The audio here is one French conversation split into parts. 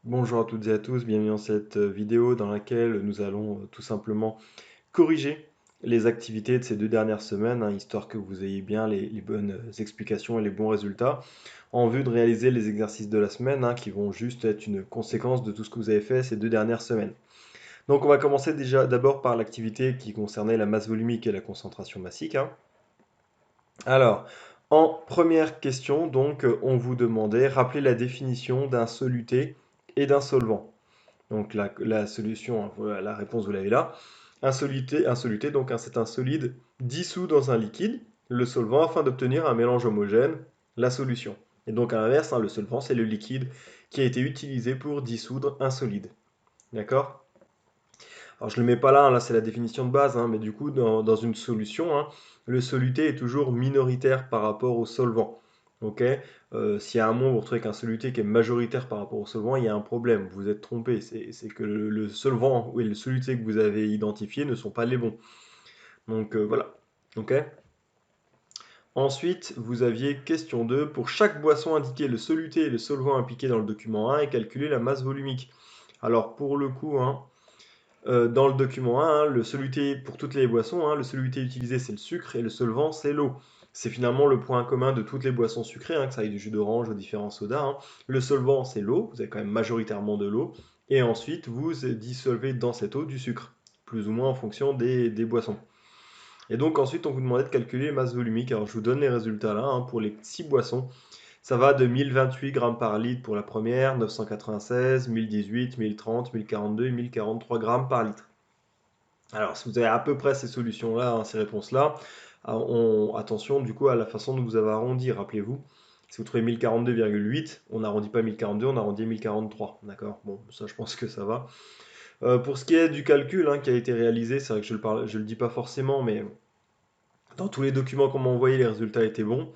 Bonjour à toutes et à tous, bienvenue dans cette vidéo dans laquelle nous allons tout simplement corriger les activités de ces 2 dernières semaines, hein, histoire que vous ayez bien les bonnes explications et les bons résultats, en vue de réaliser les exercices de la semaine, hein, qui vont juste être une conséquence de tout ce que vous avez fait ces 2 dernières semaines. Donc on va commencer déjà d'abord par l'activité qui concernait la masse volumique et la concentration massique, hein. Alors, en première question, donc, on vous demandait, rappelez la définition d'un soluté et d'un solvant. Donc la solution, hein, voilà, la réponse, vous l'avez là. Un soluté, donc c'est un solide dissous dans un liquide, le solvant, afin d'obtenir un mélange homogène, la solution. Et donc à l'inverse, hein, le solvant, c'est le liquide qui a été utilisé pour dissoudre un solide. D'accord? Alors je ne le mets pas là, hein, là c'est la définition de base, hein, mais du coup dans une solution, hein, le soluté est toujours minoritaire par rapport au solvant. Ok. S'il y a un moment où vous retrouvez qu'un soluté qui est majoritaire par rapport au solvant, il y a un problème, vous vous êtes trompé. C'est que le solvant et le soluté que vous avez identifié ne sont pas les bons. Donc voilà. Ok. Ensuite, vous aviez question 2. Pour chaque boisson, indiquez le soluté et le solvant impliqués dans le document 1 et calculer la masse volumique. Alors pour le coup, hein, dans le document 1, hein, le soluté pour toutes les boissons, hein, le soluté utilisé c'est le sucre et le solvant c'est l'eau. C'est finalement le point commun de toutes les boissons sucrées, hein, que ça aille du jus d'orange aux différents sodas, hein. Le solvant c'est l'eau, vous avez quand même majoritairement de l'eau, et ensuite vous dissolvez dans cette eau du sucre, plus ou moins en fonction des boissons. Et donc ensuite on vous demandait de calculer les masses volumiques. Alors je vous donne les résultats là, hein, pour les 6 boissons. Ça va de 1028 grammes par litre pour la première, 996, 1018, 1030, 1042 et 1043 grammes par litre. Alors, si vous avez à peu près ces solutions-là, hein, ces réponses-là, attention du coup à la façon dont vous avez arrondi. Rappelez-vous, si vous trouvez 1042,8, on n'arrondit pas 1042, on arrondit 1043. D'accord? Bon, ça je pense que ça va. Pour ce qui est du calcul, hein, qui a été réalisé, c'est vrai que je le dis pas forcément, mais dans tous les documents qu'on m'a envoyés, les résultats étaient bons.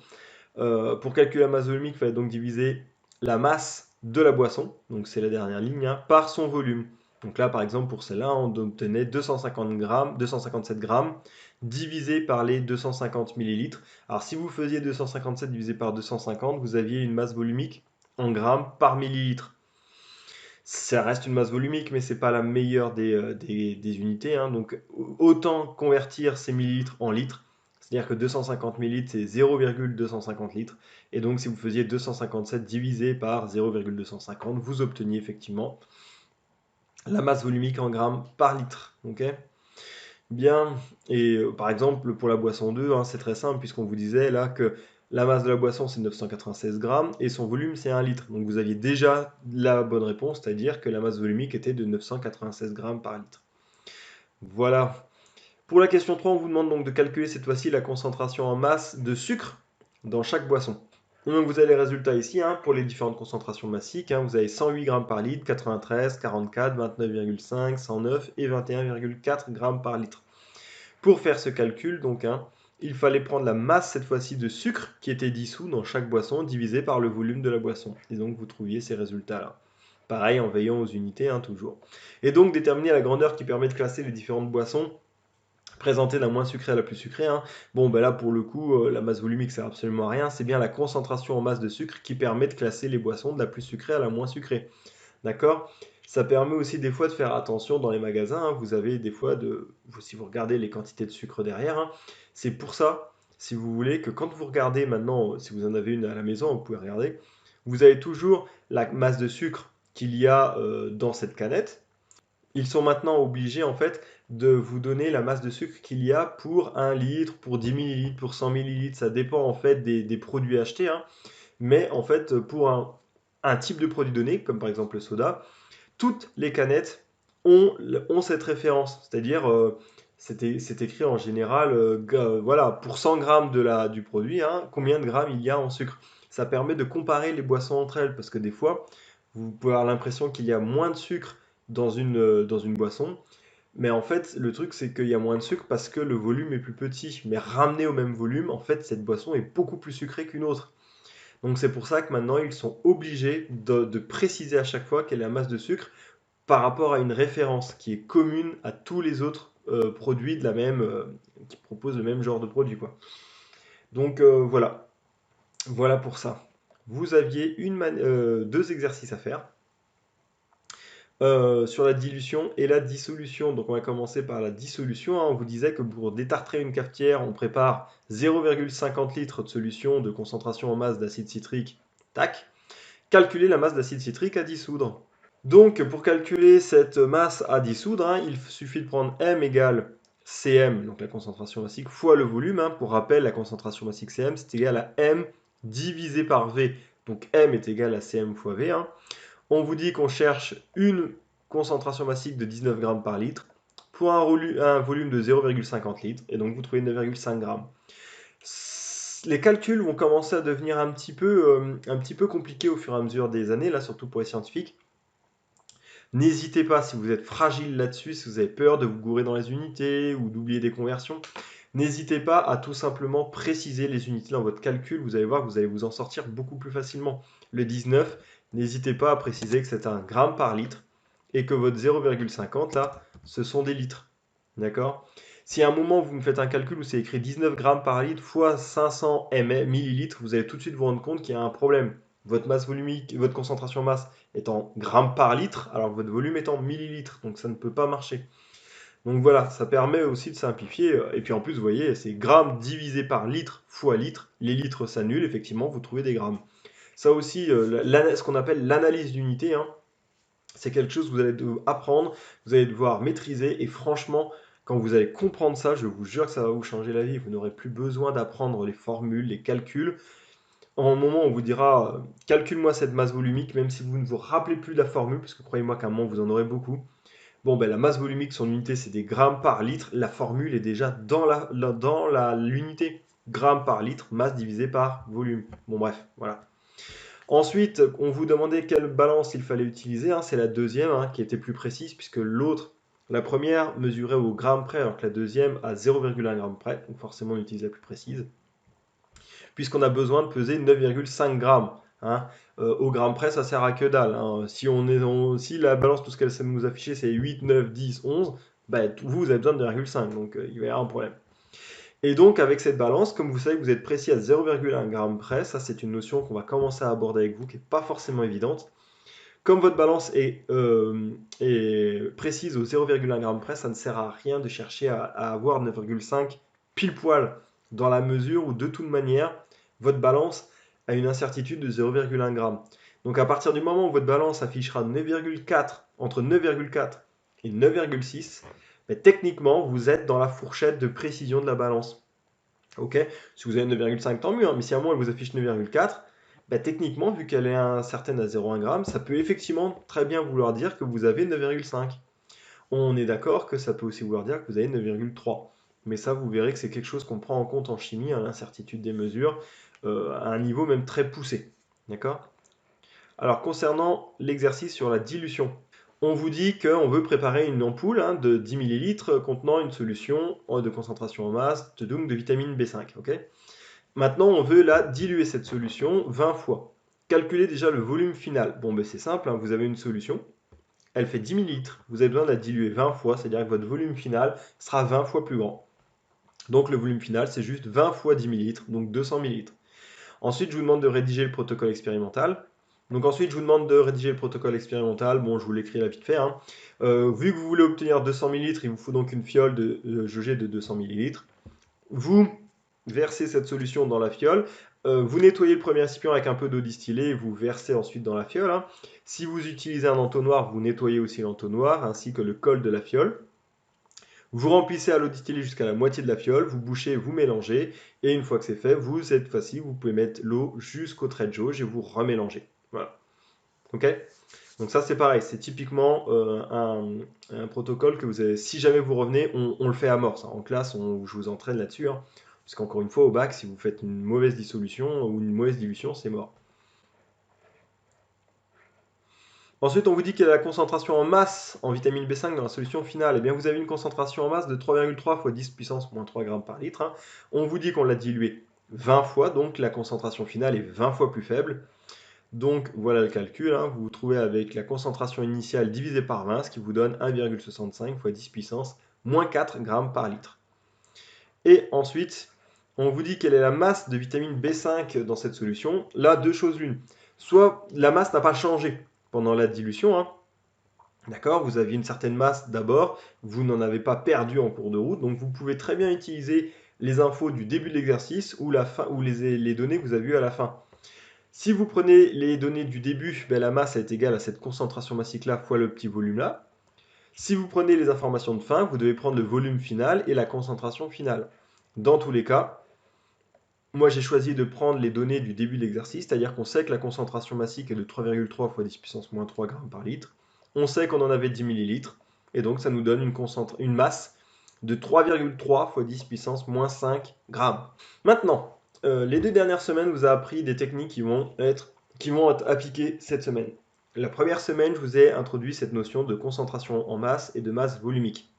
Pour calculer la masse volumique, il fallait donc diviser la masse de la boisson, donc c'est la dernière ligne, hein, par son volume. Donc là, par exemple, pour celle-là, on obtenait 250 grammes, 257 grammes divisé par les 250 millilitres. Alors si vous faisiez 257 divisé par 250, vous aviez une masse volumique en grammes par millilitre. Ça reste une masse volumique, mais c'est pas la meilleure des unités, hein. Donc autant convertir ces millilitres en litres. C'est-à-dire que 250 millilitres, c'est 0,250 litres. Et donc si vous faisiez 257 divisé par 0,250, vous obteniez effectivement la masse volumique en grammes par litre. Ok. Bien, et par exemple, pour la boisson 2, hein, c'est très simple, puisqu'on vous disait là que la masse de la boisson, c'est 996 grammes, et son volume, c'est 1 litre. Donc vous aviez déjà la bonne réponse, c'est-à-dire que la masse volumique était de 996 grammes par litre. Voilà. Pour la question 3, on vous demande donc de calculer cette fois-ci la concentration en masse de sucre dans chaque boisson. Donc vous avez les résultats ici, hein, pour les différentes concentrations massiques, hein, vous avez 108 grammes par litre, 93, 44, 29,5, 109 et 21,4 grammes par litre. Pour faire ce calcul, donc, hein, il fallait prendre la masse cette fois-ci de sucre qui était dissous dans chaque boisson divisé par le volume de la boisson. Et donc vous trouviez ces résultats-là. Pareil en veillant aux unités, hein, toujours. Et donc déterminer la grandeur qui permet de classer les différentes boissons, présenter la moins sucrée à la plus sucrée, hein. Bon, ben là pour le coup, la masse volumique c'est absolument rien. C'est bien la concentration en masse de sucre qui permet de classer les boissons de la plus sucrée à la moins sucrée. D'accord? Ça permet aussi des fois de faire attention dans les magasins, hein. Vous avez des fois si vous regardez les quantités de sucre derrière, hein, c'est pour ça, si vous voulez, que quand vous regardez maintenant, si vous en avez une à la maison, vous pouvez regarder, vous avez toujours la masse de sucre qu'il y a dans cette canette. Ils sont maintenant obligés en fait de vous donner la masse de sucre qu'il y a pour 1 litre, pour 10 millilitres, pour 100 millilitres. Ça dépend en fait des produits achetés, hein. Mais en fait, pour un type de produit donné, comme par exemple le soda, toutes les canettes ont cette référence. C'est-à-dire, c'est écrit en général, voilà, pour 100 grammes du produit, hein, combien de grammes il y a en sucre. Ça permet de comparer les boissons entre elles, parce que des fois, vous pouvez avoir l'impression qu'il y a moins de sucre dans une boisson, mais en fait, le truc, c'est qu'il y a moins de sucre parce que le volume est plus petit. Mais ramené au même volume, en fait, cette boisson est beaucoup plus sucrée qu'une autre. Donc c'est pour ça que maintenant, ils sont obligés de préciser à chaque fois quelle est la masse de sucre par rapport à une référence qui est commune à tous les autres produits qui proposent le même genre de produit, quoi. Donc voilà, voilà pour ça. Vous aviez deux exercices à faire. sur la dilution et la dissolution. Donc on va commencer par la dissolution, hein. On vous disait que pour détartrer une cafetière, on prépare 0,50 litres de solution de concentration en masse d'acide citrique. Tac. Calculez la masse d'acide citrique à dissoudre. Donc pour calculer cette masse à dissoudre, hein, il suffit de prendre M égale Cm, donc la concentration massique, fois le volume, hein. Pour rappel, la concentration massique Cm, c'est égal à M divisé par V. Donc M est égal à Cm fois V, hein. On vous dit qu'on cherche une concentration massique de 19 grammes par litre pour un volume de 0,50 litres, et donc vous trouvez 9,5 grammes. Les calculs vont commencer à devenir un petit peu compliqués au fur et à mesure des années, là, surtout pour les scientifiques. N'hésitez pas, si vous êtes fragile là-dessus, si vous avez peur de vous gourer dans les unités ou d'oublier des conversions, n'hésitez pas à tout simplement préciser les unités dans votre calcul. Vous allez voir que vous allez vous en sortir beaucoup plus facilement. Le 19, n'hésitez pas à préciser que c'est un gramme par litre et que votre 0,50 là, ce sont des litres. D'accord? Si à un moment vous me faites un calcul où c'est écrit 19 grammes par litre fois 500 millilitres, vous allez tout de suite vous rendre compte qu'il y a un problème. Votre masse volumique, votre concentration masse est en grammes par litre, alors que votre volume est en millilitres. Donc ça ne peut pas marcher. Donc voilà, ça permet aussi de simplifier. Et puis en plus, vous voyez, c'est grammes divisé par litre fois litre. Les litres s'annulent, effectivement, vous trouvez des grammes. Ça aussi, ce qu'on appelle l'analyse d'unité, hein, c'est quelque chose que vous allez devoir apprendre, vous allez devoir maîtriser. Et franchement, quand vous allez comprendre ça, je vous jure que ça va vous changer la vie. Vous n'aurez plus besoin d'apprendre les formules, les calculs. En moment, on vous dira, calcule-moi cette masse volumique, même si vous ne vous rappelez plus de la formule, parce que croyez-moi qu'à un moment, vous en aurez beaucoup. Bon, ben, la masse volumique, son unité, c'est des grammes par litre. La formule est déjà dans l'unité. Grammes par litre, masse divisée par volume. Bon, bref, voilà. Ensuite, on vous demandait quelle balance il fallait utiliser, hein. C'est la deuxième, hein, qui était plus précise, puisque l'autre, la première, mesurait au gramme près, alors que la deuxième à 0,1 g près. Donc forcément, on utilise la plus précise. Puisqu'on a besoin de peser 9,5 grammes, hein. Au gramme près, ça sert à que dalle, hein. Si la balance, tout ce qu'elle sait nous afficher, c'est 8, 9, 10, 11, bah, vous avez besoin de 2,5, donc il va y avoir un problème. Et donc, avec cette balance, comme vous savez que vous êtes précis à 0,1 g près, ça c'est une notion qu'on va commencer à aborder avec vous, qui n'est pas forcément évidente. Comme votre balance est précise au 0,1 g près, ça ne sert à rien de chercher à avoir 9,5 pile poil, dans la mesure où de toute manière, votre balance a une incertitude de 0,1 g. Donc à partir du moment où votre balance affichera 9,4, entre 9,4 et 9,6, techniquement, vous êtes dans la fourchette de précision de la balance. Ok? Si vous avez 9,5, tant mieux, hein, mais si à un moment elle vous affiche 9,4, techniquement, vu qu'elle est incertaine à 0,1 g, ça peut effectivement très bien vouloir dire que vous avez 9,5. On est d'accord que ça peut aussi vouloir dire que vous avez 9,3. Mais ça, vous verrez que c'est quelque chose qu'on prend en compte en chimie, hein, l'incertitude des mesures, à un niveau même très poussé. D'accord? Alors, concernant l'exercice sur la dilution, on vous dit qu'on veut préparer une ampoule, hein, de 10 ml contenant une solution de concentration en masse, donc de vitamine B5. Ok? Maintenant, on veut la diluer, cette solution, 20 fois. Calculez déjà le volume final. Bon, c'est simple, hein, vous avez une solution, elle fait 10 ml. Vous avez besoin de la diluer 20 fois, c'est-à-dire que votre volume final sera 20 fois plus grand. Donc le volume final, c'est juste 20 fois 10 ml, donc 200 ml. Ensuite, je vous demande de rédiger le protocole expérimental. Donc ensuite, je vous demande de rédiger le protocole expérimental. Bon, je vous l'écris là vite fait, hein. Vu que vous voulez obtenir 200 ml, il vous faut donc une fiole de jaugée de 200 ml. Vous versez cette solution dans la fiole. Vous nettoyez le premier récipient avec un peu d'eau distillée et vous versez ensuite dans la fiole, hein. Si vous utilisez un entonnoir, vous nettoyez aussi l'entonnoir ainsi que le col de la fiole. Vous remplissez à l'eau distillée jusqu'à la moitié de la fiole, vous bouchez, vous mélangez, et une fois que c'est fait, cette fois-ci, vous pouvez mettre l'eau jusqu'au trait de jauge et vous remélangez. Voilà. Ok? Donc ça, c'est pareil, c'est typiquement un protocole que vous avez, si jamais vous revenez, on le fait à mort, ça. En classe, je vous entraîne là-dessus, hein. Parce qu'encore une fois, au bac, si vous faites une mauvaise dissolution ou une mauvaise dilution, c'est mort. Ensuite, on vous dit quelle est la concentration en masse en vitamine B5 dans la solution finale. Eh bien, vous avez une concentration en masse de 3,3 fois 10 puissance moins 3 grammes par litre, hein. On vous dit qu'on l'a dilué 20 fois, donc la concentration finale est 20 fois plus faible. Donc, voilà le calcul, hein. Vous vous trouvez avec la concentration initiale divisée par 20, ce qui vous donne 1,65 fois 10 puissance moins 4 grammes par litre. Et ensuite, on vous dit quelle est la masse de vitamine B5 dans cette solution. Là, deux choses l'une. Soit la masse n'a pas changé pendant la dilution, hein. D'accord? Vous aviez une certaine masse d'abord, vous n'en avez pas perdu en cours de route, donc vous pouvez très bien utiliser les infos du début de l'exercice ou, ou les données que vous avez eues à la fin. Si vous prenez les données du début, ben, la masse est égale à cette concentration massique là fois le petit volume là. Si vous prenez les informations de fin, vous devez prendre le volume final et la concentration finale. Dans tous les cas, moi j'ai choisi de prendre les données du début de l'exercice, c'est-à-dire qu'on sait que la concentration massique est de 3,3 fois 10 puissance moins 3 grammes par litre. On sait qu'on en avait 10 millilitres, et donc ça nous donne une masse de 3,3 fois 10 puissance moins 5 grammes. Maintenant, les 2 dernières semaines, vous avez appris des techniques qui vont être appliquées cette semaine. La première semaine, je vous ai introduit cette notion de concentration en masse et de masse volumique.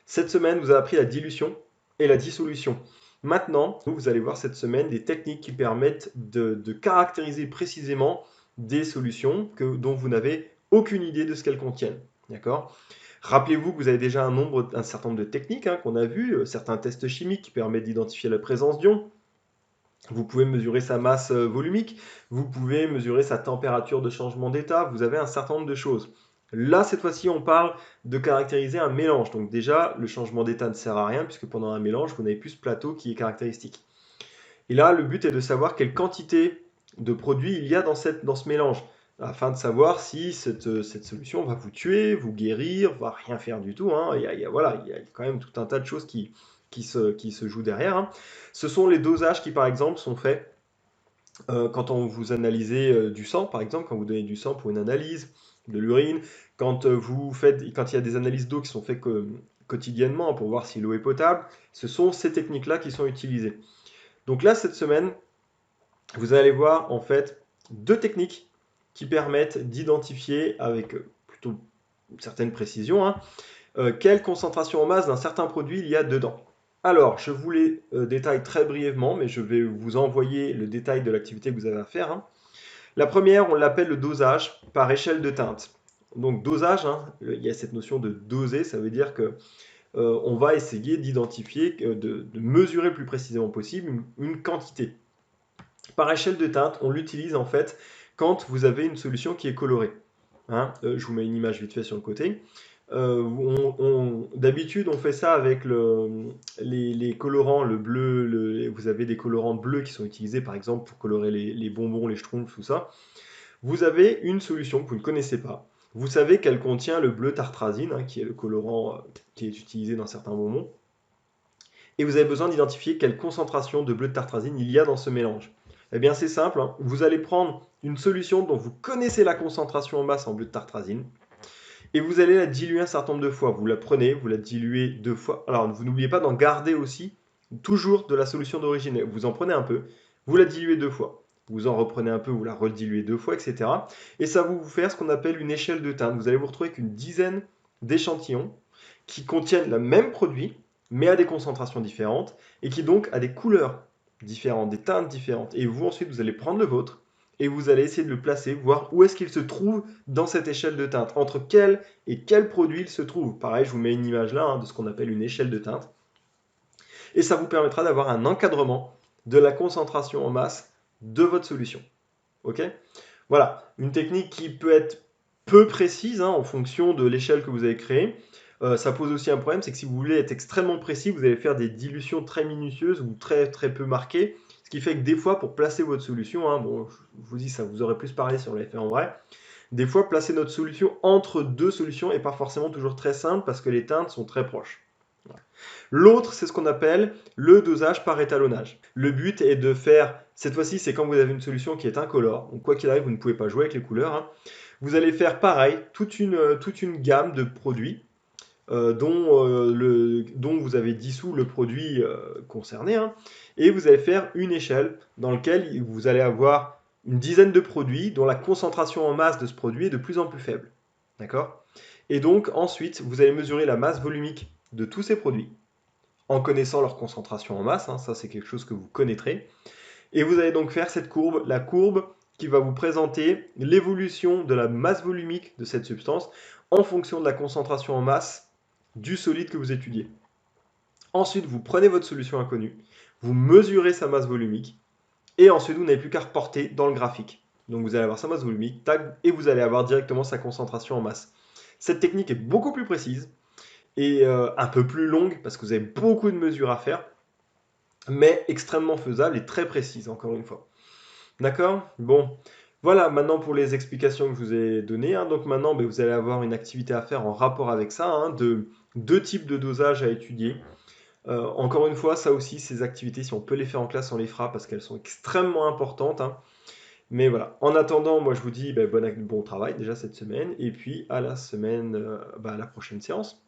Cette semaine, vous avez appris la dilution et la dissolution. Maintenant, vous allez voir cette semaine des techniques qui permettent de caractériser précisément des solutions dont vous n'avez aucune idée de ce qu'elles contiennent. D'accord? Rappelez-vous que vous avez déjà un certain nombre de techniques qu'on a vues, certains tests chimiques qui permettent d'identifier la présence d'ions. Vous pouvez mesurer sa masse volumique, vous pouvez mesurer sa température de changement d'état, vous avez un certain nombre de choses. Là, cette fois-ci, on parle de caractériser un mélange. Donc déjà, le changement d'état ne sert à rien puisque pendant un mélange, vous n'avez plus ce plateau qui est caractéristique. Et là, le but est de savoir quelle quantité de produit il y a dans ce mélange, afin de savoir si cette solution va vous tuer, vous guérir, va rien faire du tout. Voilà, il y a quand même tout un tas de choses qui se jouent derrière. Ce sont les dosages qui, par exemple, sont faits quand on vous analysez du sang, par exemple, quand vous donnez du sang pour une analyse, de l'urine, quand il y a des analyses d'eau qui sont faites quotidiennement pour voir si l'eau est potable, ce sont ces techniques-là qui sont utilisées. Donc là, cette semaine, vous allez voir en fait 2 techniques qui permettent d'identifier avec plutôt une certaine précision quelle concentration en masse d'un certain produit il y a dedans. Alors, je vous les détaille très brièvement, mais je vais vous envoyer le détail de l'activité que vous avez à faire. La première, on l'appelle le dosage par échelle de teinte. Donc dosage, il y a cette notion de doser, ça veut dire que on va essayer d'identifier, de mesurer le plus précisément possible une quantité. Par échelle de teinte, on l'utilise en fait quand vous avez une solution qui est colorée. Je vous mets une image vite fait sur le côté. D'habitude, on fait ça avec les colorants, le bleu, vous avez des colorants bleus qui sont utilisés par exemple pour colorer les bonbons, les schtroumpfs, tout ça. Vous avez une solution que vous ne connaissez pas. Vous savez qu'elle contient le bleu tartrazine, qui est le colorant qui est utilisé dans certains bonbons. Et vous avez besoin d'identifier quelle concentration de bleu de tartrazine il y a dans ce mélange. Eh bien, c'est simple, vous allez prendre une solution dont vous connaissez la concentration en masse en bleu de tartrazine, et vous allez la diluer un certain nombre de fois. Vous la prenez, vous la diluez 2 fois. Alors, vous n'oubliez pas d'en garder aussi toujours de la solution d'origine. Vous en prenez un peu, vous la diluez 2 fois. Vous en reprenez un peu, vous la rediluez 2 fois, etc. Et ça va vous faire ce qu'on appelle une échelle de teinte. Vous allez vous retrouver avec une dizaine d'échantillons qui contiennent le même produit, mais à des concentrations différentes, et qui donc a des couleurs différentes, des teintes différentes. Et vous, ensuite, vous allez prendre le vôtre, et vous allez essayer de le placer, voir où est-ce qu'il se trouve dans cette échelle de teinte, entre quel et quel produit il se trouve. Pareil, je vous mets une image là de ce qu'on appelle une échelle de teinte. Et ça vous permettra d'avoir un encadrement de la concentration en masse de votre solution. Ok? Voilà, une technique qui peut être peu précise en fonction de l'échelle que vous avez créée. Ça pose aussi un problème, c'est que si vous voulez être extrêmement précis, vous allez faire des dilutions très minutieuses ou très très peu marquées, ce qui fait que des fois, pour placer votre solution, bon, je vous dis, ça vous aurait plus parlé si on l'avait fait en vrai, des fois, placer notre solution entre 2 solutions n'est pas forcément toujours très simple parce que les teintes sont très proches. L'autre, c'est ce qu'on appelle le dosage par étalonnage. Le but est de faire, cette fois-ci, c'est quand vous avez une solution qui est incolore, donc quoi qu'il arrive, vous ne pouvez pas jouer avec les couleurs. Vous allez faire pareil, toute une gamme de produits dont vous avez dissous le produit concerné, et vous allez faire une échelle dans laquelle vous allez avoir une dizaine de produits dont la concentration en masse de ce produit est de plus en plus faible. D'accord? Et donc ensuite, vous allez mesurer la masse volumique de tous ces produits en connaissant leur concentration en masse, ça c'est quelque chose que vous connaîtrez. Et vous allez donc faire cette courbe, la courbe qui va vous présenter l'évolution de la masse volumique de cette substance en fonction de la concentration en masse du solide que vous étudiez. Ensuite, vous prenez votre solution inconnue, vous mesurez sa masse volumique, et ensuite vous n'avez plus qu'à reporter dans le graphique. Donc vous allez avoir sa masse volumique, tac, et vous allez avoir directement sa concentration en masse. Cette technique est beaucoup plus précise et un peu plus longue parce que vous avez beaucoup de mesures à faire, mais extrêmement faisable et très précise, encore une fois. D'accord? Bon, voilà maintenant pour les explications que je vous ai données, hein. Donc maintenant, ben, vous allez avoir une activité à faire en rapport avec ça, hein, de deux types de dosages à étudier. Encore une fois, ça aussi, ces activités, si on peut les faire en classe, on les fera parce qu'elles sont extrêmement importantes, hein. Mais voilà, en attendant, moi je vous dis ben, bon travail déjà cette semaine, et puis à la semaine, à la prochaine séance.